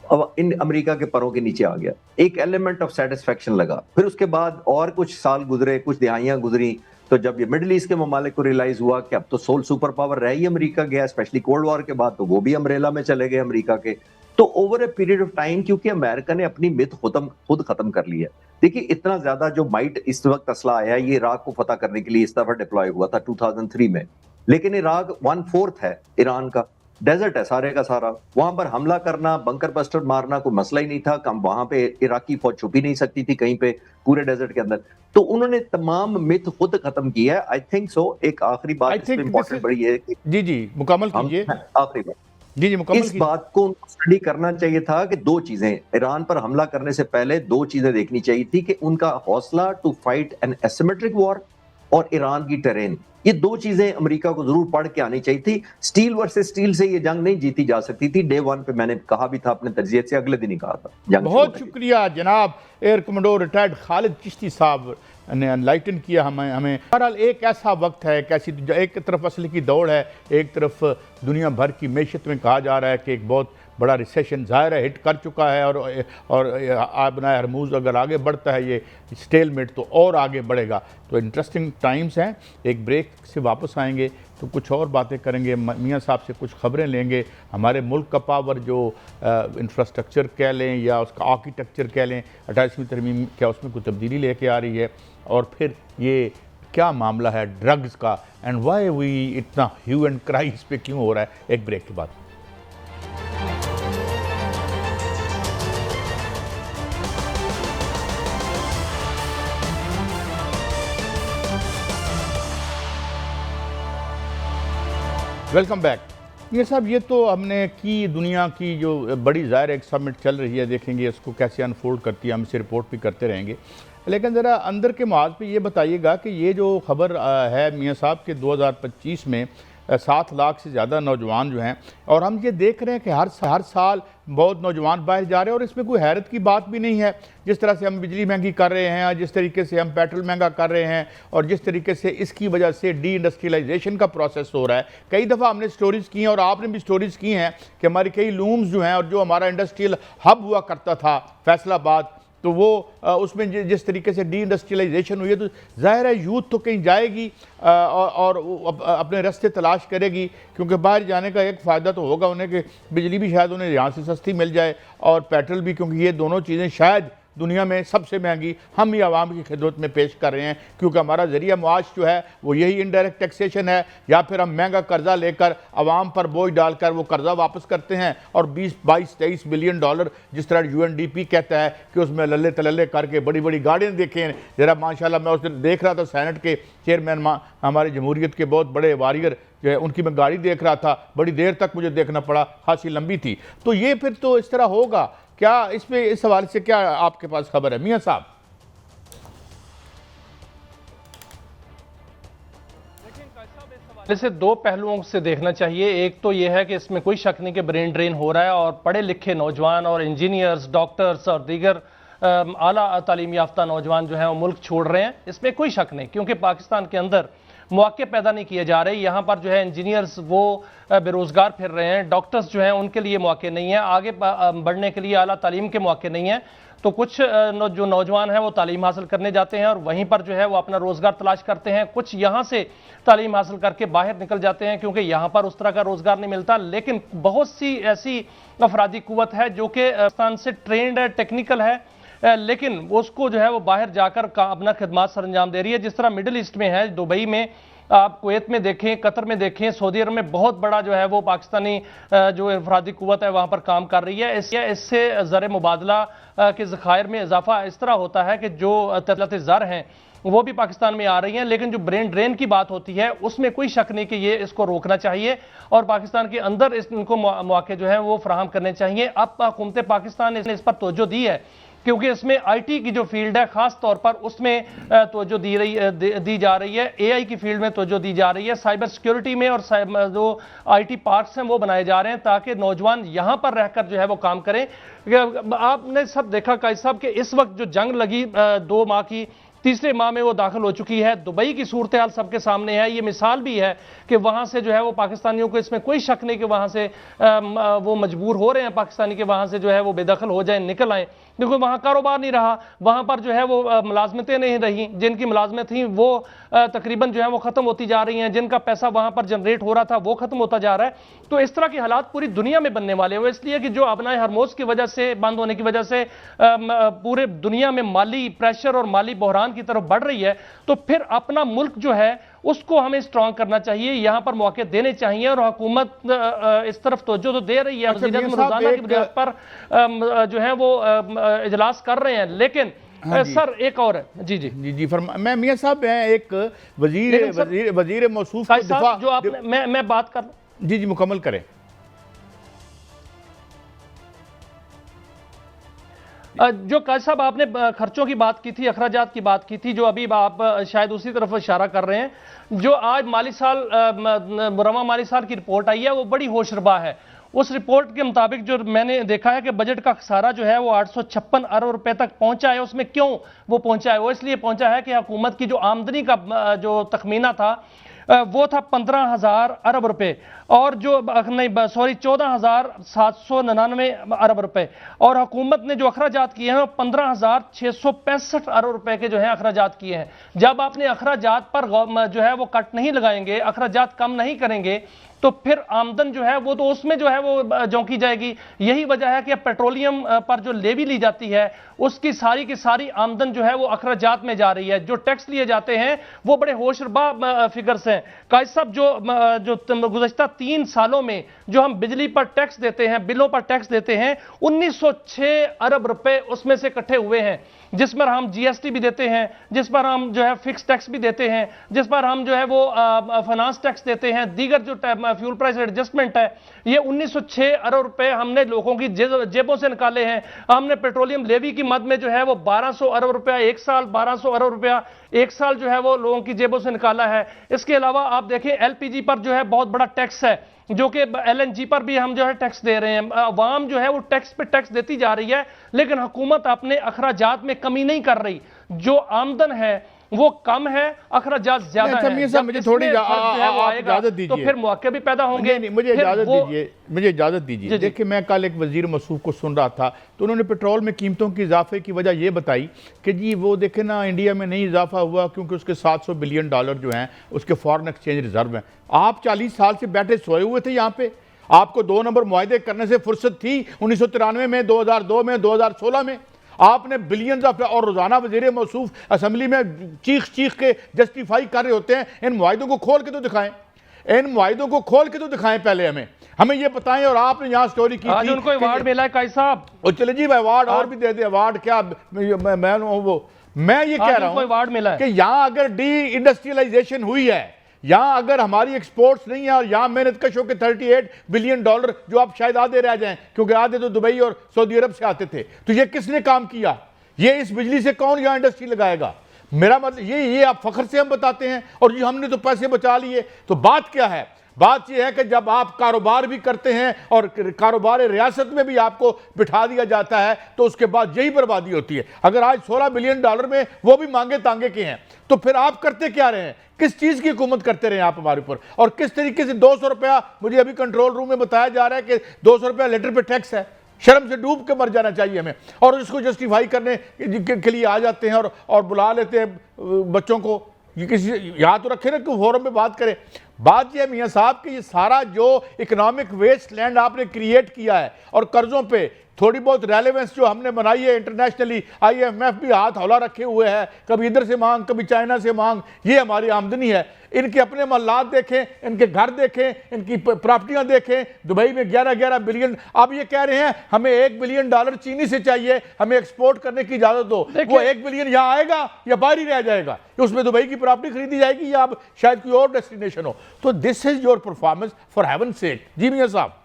अब इन अमेरिका के पैरों के नीचे आ गया। एक एलिमेंट ऑफ सेटिस्फेक्शन लगा। फिर उसके बाद और कुछ साल गुजरे, कुछ दिहाइयां गुजरी, तो जब ये मिडिल ईस्ट के ममालिक को रियलाइज हुआ कि अब तो सोल सुपर पावर रह ही अमेरिका गया, स्पेशली कोल्ड वॉर के बाद, तो वो भी अम्ब्रेला में चले गए अमेरिका के। तो over a period of time, क्योंकि अमेरिका ने अपनी मिथ खुद खत्म कर ली है। देखिए, इतना ज्यादा जो माइट इस वक्त असला आया है, ये इराक को फतह करने के लिए इस दफा डिप्लॉय हुआ था 2003 में, लेकिन इराक 1/4 है ईरान का, डेजर्ट है सारे का सारा। वहां पर हमला करना, बंकर बस्टर मारना कोई मसला ही नहीं था। कम वहां पे इराकी फौज छुप ही नहीं सकती थी कहीं पे पूरे डेजर्ट के अंदर। तो उन्होंने तमाम मिथ खुद खत्म किया है। I think so. एक आखिरी बात इसमें इंपॉर्टेंट बड़ी है कि जी मुकम्मल कीजिए। आखिरी बात जी मुकम्मल इस बात को स्टडी करना चाहिए था कि दो चीजें, ईरान पर हमला करने से पहले दो चीजें देखनी चाहिए थी कि उनका हौसला to fight an asymmetric war और ईरान की टेरेन। ये दो चीजें अमेरिका को जरूर पढ़ के आनी चाहिए थी। स्टील वर्सेस स्टील से ये जंग नहीं जीती जा सकती थी। डे 1 पे मैंने कहा भी था अपने तजिए से, अगले दिन ही कहा था। बहुत शुक्रिया जनाब air commander retired Khalid Chishti साहब ने एनलाइटन किया हमें। बहरहाल एक ऐसा वक्त है, कैसी एक तरफ असली की दौड़ है, एक तरफ दुनिया भर की मैशत में कहा जा रहा है कि एक बहुत बड़ा रिसेशन ज़ाहिर है हिट कर चुका है, और आबना हरमूज़ अगर आगे बढ़ता है ये स्टेलमेट तो और आगे बढ़ेगा। तो इंटरेस्टिंग टाइम्स हैं। एक ब्रेक से वापस आएंगे तो कुछ और बातें करेंगे, मियाँ साहब से कुछ खबरें लेंगे। हमारे मुल्क का पावर जो इंफ्रास्ट्रक्चर कह लें या उसका आर्किटेक्चर कह लें, 28वीं तरमीम क्या उसमें कोई तब्दीली लेके आ रही है, और फिर ये क्या मामला है ड्रग्स का, एंड वाई वी इतना ह्यू एंड क्राई इस पर क्यों हो रहा है। एक ब्रेक के बाद। Welcome back. ये साहब, ये तो हमने की दुनिया की जो बड़ी ज़ाहिर एक समिट चल रही है, देखेंगे इसको कैसे अनफोल्ड करती है, हम इसे रिपोर्ट भी करते रहेंगे। लेकिन ज़रा अंदर के मुआज पे ये बताइएगा कि ये जो खबर है मियाँ साहब के 2025 में 7 लाख से ज़्यादा नौजवान जो हैं, और हम ये देख रहे हैं कि हर साल बहुत नौजवान बाहर जा रहे हैं, और इसमें कोई हैरत की बात भी नहीं है। जिस तरह से हम बिजली महंगी कर रहे हैं, जिस तरीके से हम पेट्रोल महंगा कर रहे हैं, और जिस तरीके से इसकी वजह से डी इंडस्ट्रियलाइजेशन का प्रोसेस हो रहा है। कई दफ़ा हमने स्टोरीज़ की हैं और आपने भी स्टोरीज़ की हैं कि हमारी कई लूम्स जो हैं, और जो हमारा इंडस्ट्रियल हब हुआ करता था फैसलाबाद, तो वो उसमें जिस तरीके से डी इंडस्ट्रियलाइजेशन हुई है, तो ज़ाहिर है यूथ तो कहीं जाएगी और अपने रास्ते तलाश करेगी, क्योंकि बाहर जाने का एक फ़ायदा तो होगा उन्हें कि बिजली भी शायद उन्हें यहाँ से सस्ती मिल जाए, और पेट्रोल भी, क्योंकि ये दोनों चीज़ें शायद दुनिया में सबसे महंगी हम ही आवाम की खिदमत में पेश कर रहे हैं, क्योंकि हमारा ज़रिया मुआश जो है वो यही इनडायरेक्ट टैक्सेशन है, या फिर हम महंगा कर्जा लेकर आवाम पर बोझ डालकर वो कर्जा वापस करते हैं, और 20, 22, 23 बिलियन डॉलर जिस तरह UNDP कहता है कि उसमें लल्ले तलल्ले करके बड़ी बड़ी गाड़ियाँ देखें। ज़रा माशाल्लाह मैं उस दिन देख रहा था, सेनेट के चेयरमैन हमारे जमहूरियत के बहुत बड़े वारियर जो है, उनकी मैं गाड़ी देख रहा था, बड़ी देर तक मुझे देखना पड़ा, खासी लंबी थी। तो ये फिर तो इस तरह होगा क्या? इसमें इस हवाले से क्या आपके पास खबर है मियाँ साहब? इसे दो पहलुओं से देखना चाहिए। एक तो यह है कि इसमें कोई शक नहीं कि ब्रेन ड्रेन हो रहा है, और पढ़े लिखे नौजवान और इंजीनियर्स, डॉक्टर्स और दीगर आला तालीम याफ्ता नौजवान जो हैं वो मुल्क छोड़ रहे हैं। इसमें कोई शक नहीं, क्योंकि पाकिस्तान के अंदर मौके पैदा नहीं किए जा रहे। यहाँ पर जो है इंजीनियर्स वो बेरोजगार फिर रहे हैं, डॉक्टर्स जो हैं उनके लिए मौके नहीं है, आगे बढ़ने के लिए आला तालीम के मौके नहीं है। तो कुछ जो नौजवान हैं वो तालीम हासिल करने जाते हैं और वहीं पर जो है वो अपना रोज़गार तलाश करते हैं। कुछ यहाँ से तालीम हासिल करके बाहर निकल जाते हैं क्योंकि यहाँ पर उस तरह का रोज़गार नहीं मिलता। लेकिन बहुत सी ऐसी अफरादी कुव्वत है जो कि पाकिस्तान से ट्रेंड है, टेक्निकल है, लेकिन उसको जो है वो बाहर जाकर अपना खिदमत सर अंजाम दे रही है। जिस तरह मिडिल ईस्ट में है, दुबई में आप कुवैत में देखें, कतर में देखें, सऊदी अरब में बहुत बड़ा जो है वो पाकिस्तानी जो इनफरादी कुव्वत है वहां पर काम कर रही है। इससे ज़र मुबादला के ज़खायर में इजाफा इस तरह होता है कि जो तलत ज़र हैं वो भी पाकिस्तान में आ रही हैं, लेकिन जो ब्रेन ड्रेन की बात होती है उसमें कोई शक नहीं कि ये इसको रोकना चाहिए और पाकिस्तान के अंदर इनको मौके जो है वो फराहम करने चाहिए। अब हुकूमत पाकिस्तान ने इस पर तवज्जो दी है क्योंकि इसमें आईटी की जो फील्ड है खास तौर पर उसमें तवज्जो दी जा रही है, एआई की फील्ड में तवज्जो दी जा रही है, साइबर सिक्योरिटी में, और जो आईटी पार्क्स हैं वो बनाए जा रहे हैं ताकि नौजवान यहां पर रहकर जो है वो काम करें। आपने सब देखा कायद साहब कि इस वक्त जो जंग लगी 2 माह की, तीसरे माह में वो दाखिल हो चुकी है। दुबई की सूरत हाल सबके सामने है। ये मिसाल भी है कि वहां से जो है वो पाकिस्तानियों को, इसमें कोई शक नहीं कि वहां से वो मजबूर हो रहे हैं पाकिस्तानी के वहां से जो है वो बेदखल हो जाए, निकल आए, क्योंकि वहां कारोबार नहीं रहा, वहां पर जो है वो मुलाजमतें नहीं रही, जिनकी मुलाजमत थी वो तकरीबन जो है वो खत्म होती जा रही हैं, जिनका पैसा वहां पर जनरेट हो रहा था वो खत्म होता जा रहा है। तो इस तरह के हालात पूरी दुनिया में बनने वाले हैं। वो इसलिए कि जो अपना हरमोज की वजह से, बंद होने की वजह से पूरे दुनिया में माली प्रेशर और माली बहरान की तरफ बढ़ रही है, तो फिर अपना मुल्क जो है उसको हमें स्ट्रांग करना चाहिए, यहां पर मौके देने चाहिए और हुकूमत इस तरफ तवज्जो तो दे रही है। रोजाना की बुनियाद पर जो है वो इजलास कर रहे हैं, लेकिन सर एक और है। जी जी जी जी मैं मियां साहब, मैं एक वजीर मौसूफ जो आप मैं बात कर, जी जी मुकम्मल करें। जो काजी साहब आपने खर्चों की बात की थी, अखराजात की बात की थी, जो अभी आप शायद उसी तरफ इशारा कर रहे हैं। जो आज माली साल मुरम्मा माली साल की रिपोर्ट आई है वो बड़ी होशरबा है। उस रिपोर्ट के मुताबिक जो मैंने देखा है कि बजट का खसारा जो है वो 856 अरब रुपए तक पहुंचा है। उसमें क्यों वो पहुंचा है? वो इसलिए पहुंचा है कि हुकूमत की जो आमदनी का जो तखमीना था वो था 15,000 अरब रुपए, और जो नहीं सॉरी 14,799 अरब रुपए, और हुकूमत ने जो अखराजात किए हैं वो 15,665 अरब रुपए के जो है अखराजात किए हैं। जब आपने अखराजात पर जो है वो कट नहीं लगाएंगे, अखराजात कम नहीं करेंगे, तो फिर आमदन जो है वो तो उसमें जो है वो झोंकी जाएगी। यही वजह है कि पेट्रोलियम पर जो लेवी ली जाती है उसकी सारी की सारी आमदन जो है वो अखराजात में जा रही है। जो टैक्स लिए जाते हैं वो बड़े होशरबा फिगर्स हैं। कायद साहब, जो गुज़श्ता 3 सालों में जो हम बिजली पर टैक्स देते हैं, बिलों पर टैक्स देते हैं, 1906 अरब रुपए उसमें से इकट्ठे हुए हैं, जिस पर हम जीएसटी भी देते हैं, जिस पर हम जो है फिक्स टैक्स भी देते हैं, जिस पर हम जो है वो फाइनेंस टैक्स देते हैं, दीगर जो फ्यूल प्राइस एडजस्टमेंट है, ये 1906 अरब रुपए हमने लोगों की जेबों से निकाले हैं। हमने पेट्रोलियम लेवी की मद में जो है वो 1200 अरब रुपया एक साल, 1200 अरब रुपया एक साल जो है वो लोगों की जेबों से निकाला है। इसके अलावा आप देखें एलपीजी पर जो है बहुत बड़ा टैक्स है, जो कि एलएनजी पर भी हम जो है टैक्स दे रहे हैं। अवाम जो है वो टैक्स पे टैक्स देती जा रही है, लेकिन हुकूमत अपने अखराजात में कमी नहीं कर रही। जो आमदन है वो कम है, अखराजात ज्यादा है। जब मुझे थोड़ी इजाजत दीजिए, तो फिर मौके भी पैदा होंगे। नहीं, मुझे इजाजत दीजिए। देखिए, मैं कल एक वजीर मौसूफ को सुन रहा था तो उन्होंने पेट्रोल में कीमतों की इजाफे की वजह ये बताई कि जी वो देखे ना, इंडिया में नहीं इजाफा हुआ क्योंकि उसके 700 बिलियन डॉलर जो हैं उसके फॉरेन एक्सचेंज रिजर्व हैं। आप 40 साल से बैठे सोए हुए थे यहाँ पे, आपको 2 नंबर मुआहदे करने से फुर्सत थी 1993 में, 2002 में, 2016 में। आपने बिलियंस ऑफ, और रोजाना वजीर मौसूफ असेंबली में चीख के जस्टिफाई कर रहे होते हैं। इन मुआहिदों को खोल के तो दिखाएं, इन मुआहिदों को खोल के तो दिखाएं, पहले हमें ये बताएं। और आपने यहाँ स्टोरी की आज उनको अवार्ड मिला है कायद साहब, और चले जी अवार्ड और भी दे दे। अवार्ड क्या, मैं ये कह रहा हूँ अवार्ड मिला है कि यहाँ अगर डी इंडस्ट्रियलाइजेशन हुई है, यहां अगर हमारी एक्सपोर्ट्स नहीं है, और यहां मेहनत कशों के 38 बिलियन डॉलर जो आप शायद आधे रह जाएं, क्योंकि आधे तो दुबई और सऊदी अरब से आते थे, तो ये किसने काम किया? ये इस बिजली से कौन यहां इंडस्ट्री लगाएगा? मेरा मतलब ये आप फख्र से हम बताते हैं और ये हमने तो पैसे बचा लिए। तो बात क्या है? बात यह है कि जब आप कारोबार भी करते हैं और कारोबार रियासत में भी आपको बिठा दिया जाता है तो उसके बाद यही बर्बादी होती है। अगर आज 16 बिलियन डॉलर में वो भी मांगे तांगे के हैं, तो फिर आप करते क्या रहे हैं? किस चीज की हुकूमत करते रहे आप हमारे ऊपर? और किस तरीके से 200 रुपया, मुझे अभी कंट्रोल रूम में बताया जा रहा है कि 200 रुपया लीटर पे टैक्स है। शर्म से डूब के मर जाना चाहिए हमें। और इसको जस्टिफाई करने के लिए आ जाते हैं और बुला लेते हैं बच्चों को। ये किसी याद तो रखे ना कि फोरम में बात करें। बात यह मियां साहब कि ये सारा जो इकोनॉमिक वेस्ट लैंड आपने क्रिएट किया है और कर्जों पे थोड़ी बहुत रेलेवेंस जो हमने बनाई है इंटरनेशनली, IMF भी हाथ हौला रखे हुए है, कभी इधर से मांग कभी चाइना से मांग, ये हमारी आमदनी है। इनके अपने मल्लात देखें, इनके घर देखें, इनकी प्रॉपर्टियां देखें, दुबई में 11-11 बिलियन। अब ये कह रहे हैं हमें $1 बिलियन चीनी से चाहिए, हमें एक्सपोर्ट करने की इजाजत दो। वो 1 बिलियन यहाँ आएगा या बाहर ही रह जाएगा, उसमें दुबई की प्रॉपर्टी खरीदी जाएगी या अब शायद कोई और डेस्टिनेशन हो। तो this is your performance for heaven sake. जी मियां साहब,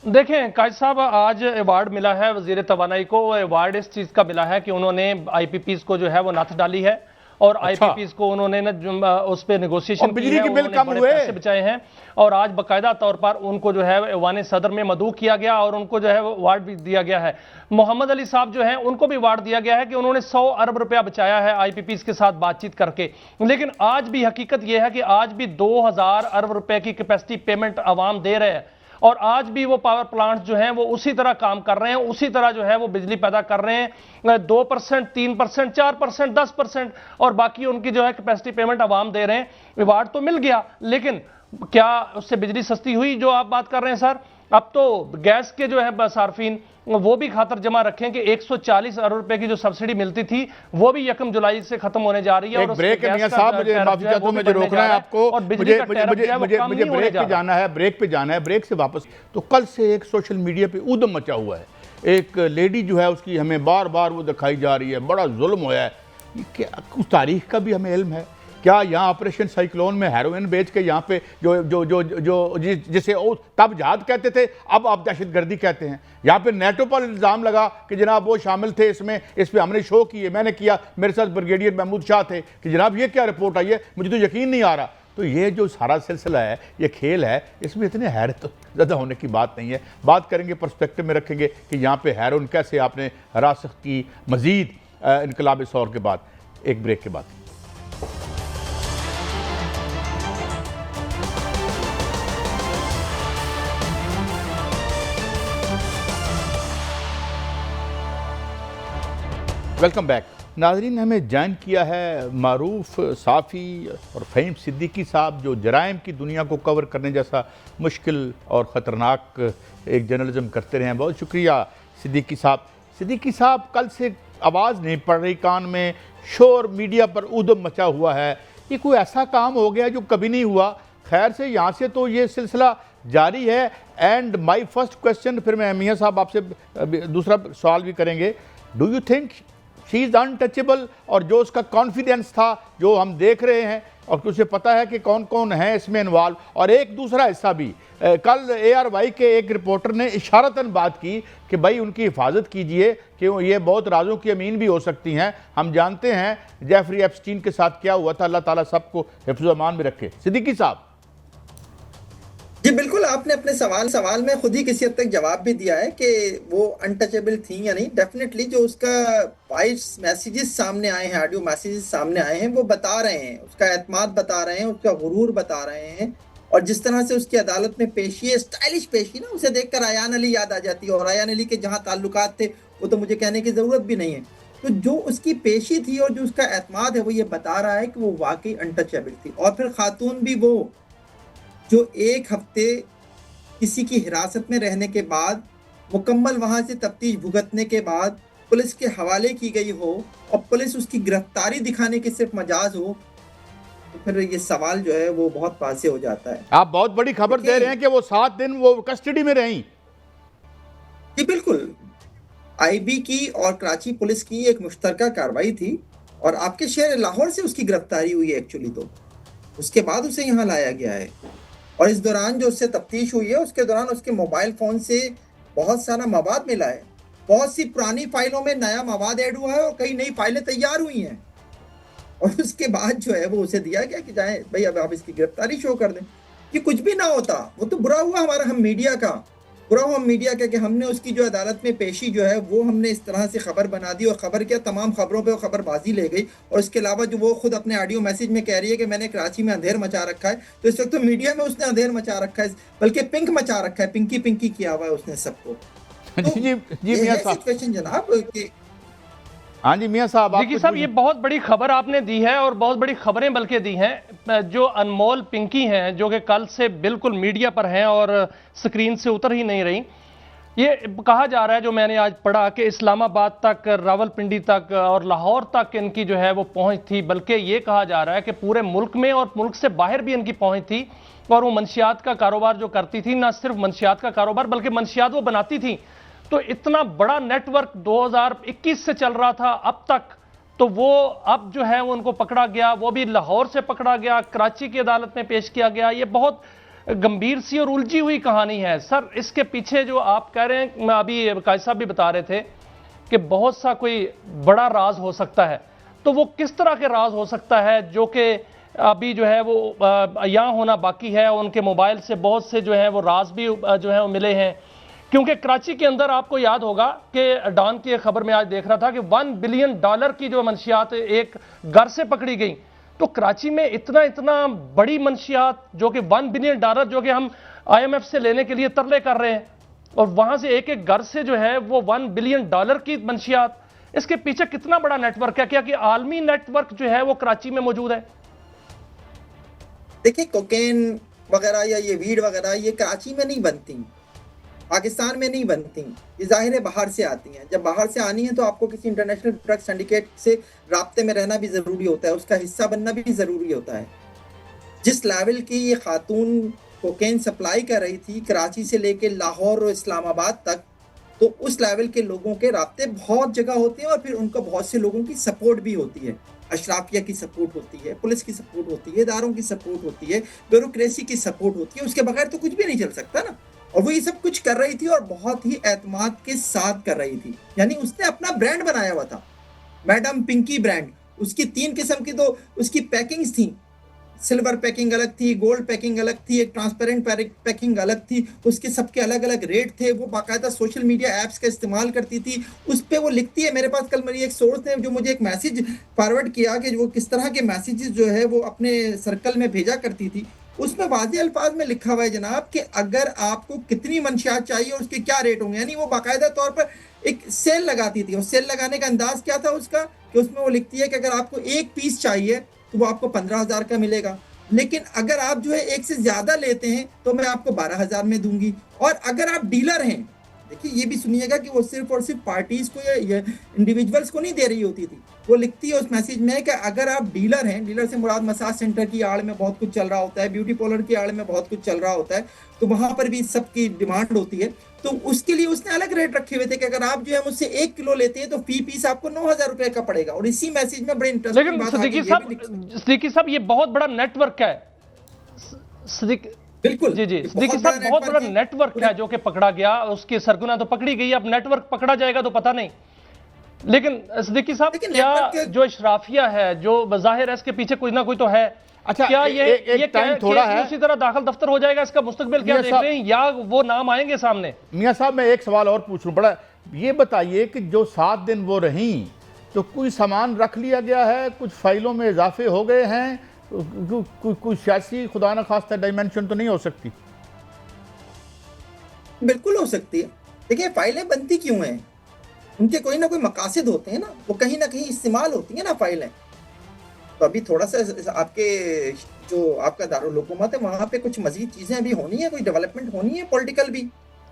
देखें कायद साहब, आज अवार्ड मिला है वजीर तवानाई को। अवार्ड इस चीज का मिला है कि उन्होंने IPPs को जो है वो नथ डाली है और IPPs को उन्होंने ना उस पर नेगोशिएशन बिजली के बिल कम हुए, पैसे बचाए हैं और आज बाकायदा तौर पर उनको जो है ऐवान सदर में मदऊ किया गया और उनको जो है अवार्ड भी दिया गया है। मोहम्मद अली साहब जो हैं उनको भी अवार्ड दिया गया है कि उन्होंने 100 अरब रुपया बचाया है IPPs के साथ बातचीत करके। लेकिन आज भी हकीकत यह है कि आज भी 2000 अरब रुपए की कैपेसिटी पेमेंट आवाम दे रहे हैं और आज भी वो पावर प्लांट जो हैं वो उसी तरह काम कर रहे हैं, उसी तरह जो है वो बिजली पैदा कर रहे हैं। 2%, 3%, 4%, 10% और बाकी उनकी जो है कैपेसिटी पेमेंट आवाम दे रहे हैं। अवार्ड तो मिल गया, लेकिन क्या उससे बिजली सस्ती हुई जो आप बात कर रहे हैं सर? अब तो गैस के जो है सार्फिन वो भी खातर जमा रखें कि 140 अरब रुपए की जो सब्सिडी मिलती थी वो भी 1 जुलाई से खत्म होने जा रही है। एक ब्रेक है मियां साहब, मुझे माफी चाहता हूं, मुझे रोकना है आपको, मुझे ब्रेक पे जाना है, ब्रेक पे जाना है। ब्रेक से वापस, तो कल से एक सोशल मीडिया पे ऊधम मचा हुआ है, एक लेडी जो है उसकी हमें बार बार वो दिखाई जा रही है, बड़ा जुल्म होया है। क्या उस तारीख का भी हमें इल्म है? क्या यहाँ ऑपरेशन साइक्लोन में हेरोइन बेच के यहाँ पे जिसे तब जहाद कहते थे अब आप दहशतगर्दी कहते हैं, यहाँ पे नेटो पर इल्ज़ाम लगा कि जनाब वो शामिल थे इसमें, इस पर हमने शो किए, मैंने किया, मेरे साथ ब्रिगेडियर महमूद शाह थे कि जनाब ये क्या रिपोर्ट आई है, मुझे तो यकीन नहीं आ रहा। तो ये जो सारा सिलसिला है, ये खेल है, इसमें इतने हैरत ज़्यादा होने की बात नहीं है। बात करेंगे, पर्सपेक्टिव में रखेंगे कि यहाँ पे हेरोइन कैसे आपने रासख की मज़ीद इनकलाब सौर के बाद, एक ब्रेक के बाद। वेलकम बैक नाजरीन। हमें ज्वाइन किया है मारूफ साफ़ी और फ़हीम सिद्दीकी साहब, जो जराइम की दुनिया को कवर करने जैसा मुश्किल और ख़तरनाक एक जर्नलिज़म करते रहे हैं। बहुत शुक्रिया सिद्दीकी साहब। सिद्दीकी साहब, कल से आवाज़ नहीं पड़ रही कान में, शोर मीडिया पर ऊधम मचा हुआ है, ये कोई ऐसा काम हो गया जो कभी नहीं हुआ? खैर से यहाँ से तो ये सिलसिला जारी है। एंड माई फर्स्ट क्वेश्चन, फिर मैं मियाँ साहब आपसे दूसरा सवाल भी करेंगे, do you think she is untouchable? और जो उसका कॉन्फिडेंस था जो हम देख रहे हैं और उसे पता है कि कौन कौन है इसमें इन्वॉल्व। और एक दूसरा हिस्सा भी, कल ARY के एक रिपोर्टर ने इशारतन बात की कि भाई उनकी हिफाजत कीजिए कि ये बहुत राजों की अमीन भी हो सकती हैं। हम जानते हैं जेफरी एप्स्टीन के साथ क्या हुआ था, अल्लाह ताला सबको हिफ्ज़ अमान में रखे। सिद्दीकी साहब जी बिल्कुल, आपने अपने सवाल में खुद ही किसी हद तक जवाब भी दिया है कि वो अनटचेबल थी या नहीं। डेफिनेटली जो उसका वॉइस मैसेजेस सामने आए हैं, ऑडियो मैसेजेस सामने आए हैं, वो बता रहे हैं, उसका एतमाद बता रहे हैं, उसका गुरूर बता रहे हैं। और जिस तरह से उसकी अदालत में पेशी है, स्टाइलिश पेशी ना, उसे देखकर अयान अली याद आ जाती है। और अयान अली के जहाँ ताल्लुकात थे वो तो मुझे कहने की ज़रूरत भी नहीं है। तो जो उसकी पेशी थी और जो उसका एतमाद है वो ये बता रहा है कि वो वाकई अनटचेबल थी। और फिर खातून भी वो जो 1 हफ्ते किसी की हिरासत में रहने के बाद, मुकम्मल वहाँ से तफ्तीश भुगतने के बाद पुलिस के हवाले की गई हो और पुलिस उसकी गिरफ्तारी दिखाने की सिर्फ मजाज हो, तो फिर ये सवाल जो है वो बहुत वाज़ेह हो जाता है। आप बहुत बड़ी खबर दे रहे हैं कि वो 7 दिन वो कस्टडी में रहीं। जी बिल्कुल, IB की और कराची पुलिस की एक मुश्तरका कार्रवाई थी और आपके शहर लाहौर से उसकी गिरफ्तारी हुई है एक्चुअली। तो उसके बाद उसे यहाँ लाया गया है और इस दौरान जो उससे तफ्तीश हुई है, उसके दौरान उसके मोबाइल फ़ोन से बहुत सारा मवाद मिला है। बहुत सी पुरानी फाइलों में नया मवाद ऐड हुआ है और कई नई फाइलें तैयार हुई हैं। और उसके बाद जो है वो उसे दिया गया कि जाए भाई अब आप इसकी गिरफ्तारी शो कर दें। कि कुछ भी ना होता, वो तो बुरा हुआ हमारा, हम मीडिया का बुरा हुआ मीडिया का कि हमने उसकी जो अदालत में पेशी जो है वो हमने इस तरह से खबर बना दी। और खबर क्या, तमाम खबरों पे वो खबरबाजी ले गई। और इसके अलावा जो वो खुद अपने ऑडियो मैसेज में कह रही है कि मैंने कराची में अंधेर मचा रखा है, तो इस वक्त तो मीडिया में उसने अंधेर मचा रखा है, बल्कि पिंक मचा रखा है, पिंकी पिंकी किया हुआ है उसने सबको। तो जी ये है सिचुएशन जनाब कि हाँ जी मियाँ साहब, देखिए साहब, ये बहुत बड़ी खबर आपने दी है और बहुत बड़ी खबरें बल्कि दी हैं। जो अनमोल पिंकी हैं, जो कि कल से बिल्कुल मीडिया पर हैं और स्क्रीन से उतर ही नहीं रही, ये कहा जा रहा है, जो मैंने आज पढ़ा, कि इस्लामाबाद तक, रावलपिंडी तक और लाहौर तक इनकी जो है वो पहुंच थी। बल्कि ये कहा जा रहा है कि पूरे मुल्क में और मुल्क से बाहर भी इनकी पहुंच थी। और वो मंशियात का कारोबार जो करती थी, ना सिर्फ मंशियात का कारोबार बल्कि मंशियात वो बनाती थी। तो इतना बड़ा नेटवर्क 2021 से चल रहा था अब तक, तो वो अब जो है वो उनको पकड़ा गया, वो भी लाहौर से पकड़ा गया, कराची की अदालत में पेश किया गया। ये बहुत गंभीर सी और उलझी हुई कहानी है सर। इसके पीछे जो आप कह रहे हैं, अभी काजी साहब भी बता रहे थे कि बहुत सा कोई बड़ा राज हो सकता है, तो वो किस तरह के राज हो सकता है जो कि अभी जो है वो यहाँ होना बाकी है। उनके मोबाइल से बहुत से जो है वो राज भी जो है वो मिले हैं, क्योंकि कराची के अंदर आपको याद होगा कि डॉन की एक खबर में आज देख रहा था कि $1 बिलियन की जो मंशियात एक घर से पकड़ी गई। तो कराची में इतना बड़ी मंशियात जो कि $1 बिलियन, जो कि हम IMF से लेने के लिए तरले कर रहे हैं, और वहां से एक घर से जो है वो $1 बिलियन की मंशियात, इसके पीछे कितना बड़ा नेटवर्क है? क्या कि आलमी नेटवर्क जो है वो कराची में मौजूद है? देखिए, कोकेन वगैरह या ये वीड वगैरह ये कराची में नहीं बनती, पाकिस्तान में नहीं बनती, ये जाहिर है बाहर से आती हैं। जब बाहर से आनी है तो आपको किसी इंटरनेशनल ड्रग सिंडिकेट से राब्ते में रहना भी ज़रूरी होता है, उसका हिस्सा बनना भी ज़रूरी होता है। जिस लेवल की ये खातून कोकेन सप्लाई कर रही थी कराची से लेके लाहौर और इस्लामाबाद तक, तो उस लेवल के लोगों के राब्ते बहुत जगह होते हैं और फिर उनको बहुत से लोगों की सपोर्ट भी होती है। अशराफिया की सपोर्ट होती है, पुलिस की सपोर्ट होती है, इदारों की सपोर्ट होती है, ब्यूरोक्रेसी की सपोर्ट होती है। उसके बगैर तो कुछ भी नहीं चल सकता ना। और वो ये सब कुछ कर रही थी और बहुत ही एतमाद के साथ कर रही थी। यानी उसने अपना ब्रांड बनाया हुआ था, मैडम पिंकी ब्रांड। उसकी 3 किस्म की तो उसकी पैकिंग्स थी, सिल्वर पैकिंग अलग थी, गोल्ड पैकिंग अलग थी, एक ट्रांसपेरेंट पैकिंग अलग थी, उसके सबके अलग अलग रेट थे। वो बाकायदा सोशल मीडिया ऐप्स का इस्तेमाल करती थी, उस पर वो लिखती है। मेरे पास कल मेरी एक सोर्स ने जो मुझे एक मैसेज फॉरवर्ड किया कि वो किस तरह के मैसेजेस जो है वो अपने सर्कल में भेजा करती थी। उसमें वाज़ेह अल्फाज में लिखा हुआ है जनाब कि अगर आपको कितनी मंशियात चाहिए और उसके क्या रेट होंगे। यानी वो बाकायदा तौर पर एक सेल लगाती थी। और सेल लगाने का अंदाज क्या था उसका, कि उसमें वो लिखती है कि अगर आपको 1 पीस चाहिए तो वो आपको 15,000 का मिलेगा, लेकिन अगर आप जो है 1 से ज्यादा लेते हैं तो मैं आपको 12,000 में दूंगी। और अगर आप डीलर हैं, देखिए ये भी सुनिएगा कि वो सिर्फ और सिर्फ पार्टीज को या इंडिविजुअल्स को नहीं दे रही होती थी। वो लिखती है उस मैसेज में कि अगर आप डीलर हैं, डीलर से मुराद मसाज सेंटर की आड़ में बहुत कुछ चल रहा होता है, ब्यूटी पार्लर की आड़ में बहुत कुछ चल रहा होता है, तो वहां पर भी सबकी डिमांड होती है। तो उसके लिए उसने अलग रेट रखे हुए थे कि अगर आप जो है मुझसे 1 किलो लेते हैं तो फी पीस आपको 9,000 रुपए का पड़ेगा। और इसी मैसेज में बड़े इंटरेस्टिंग लेकिन बात सिद्दीकी साहब ये बहुत बड़ा नेटवर्क है। बिल्कुल जी जी सिद्दीकी साहब, बहुत बड़ा नेटवर्क है जो कि पकड़ा गया। उसकी सरगना तो पकड़ी गई, अब नेटवर्क पकड़ा जाएगा तो पता नहीं। लेकिन सिद्दीकी साहब, क्या जो इशराफिया है, जो बज़ाहिर है इसके पीछे कोई ना कोई तो है। अच्छा, क्या ये टाइम थोड़ा है, उसी तरह दाखिल दफ्तर हो जाएगा? इसका मुस्तकबिल क्या देख रहे हैं, या वो नाम आएंगे सामने? मियाँ साहब, मैं एक सवाल और पूछ लूँ बड़ा, ये बताइए कि जो 7 दिन वो रहीं तो कोई सामान रख लिया गया है, कुछ फाइलों में इजाफे हो गए हैं, कोई सियासी खुदा न खास्ता डायमेंशन तो नहीं हो सकती? बिल्कुल हो सकती है। देखिए, फाइलें बनती क्यों हैं? उनके कोई ना कोई मकासद होते हैं ना, वो कहीं ना कहीं इस्तेमाल होती है ना फाइलें। तो अभी थोड़ा सा आपके जो आपका दारुल हुकूमत है वहां पे कुछ मजीद चीजें अभी होनी है, कोई डेवलपमेंट होनी है पॉलिटिकल भी,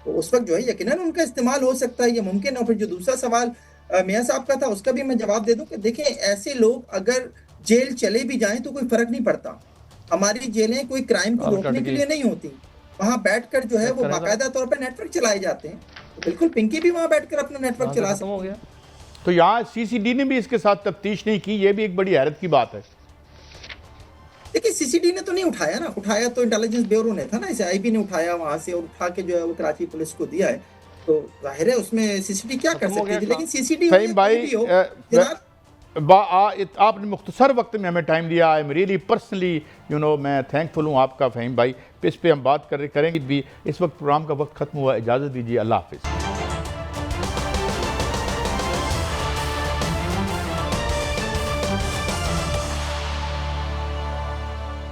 तो उस वक्त जो है यकीनन उनका इस्तेमाल हो सकता है, ये मुमकिन है। और फिर जो दूसरा सवाल मियाँ साहब का था उसका भी मैं जवाब दे दूं कि देखिए, ऐसे लोग अगर जेल चले भी जाएं तो कोई फर्क नहीं पड़ता। हमारी जेलें कोई क्राइम को रोकने के लिए नहीं होती, वहां बैठकर जो है वो बाकायदा तौर पर नेटवर्क चलाए जाते हैं। तो बिल्कुल पिंकी भी वहां बैठकर अपना नेटवर्क चला सकती है। तो यहाँ CCD ने भी इसके साथ तफ्तीश नहीं की, ये भी एक बड़ी हैरत की बात है। देखिए, CCD ने तो नहीं उठाया ना, उठाया तो इंटेलिजेंस ब्यूरो ने था ना, इसे IB ने उठाया वहां से और उठा के जो है वो कराची पुलिस को दिया है। तो जाहिर है उसमें CCD क्या कर सकती थी, लेकिन CCD फहीम भाई, आपने मुख्तसर वक्त में हमें टाइम दिया। आई एम रियली पर्सनली मैं थैंकफुल हूँ आपका फहीम भाई। इस पर हम बात करेंगे भी। इस वक्त प्रोग्राम का वक्त खत्म हुआ, इजाज़त दीजिए, अल्लाह हाफिज़।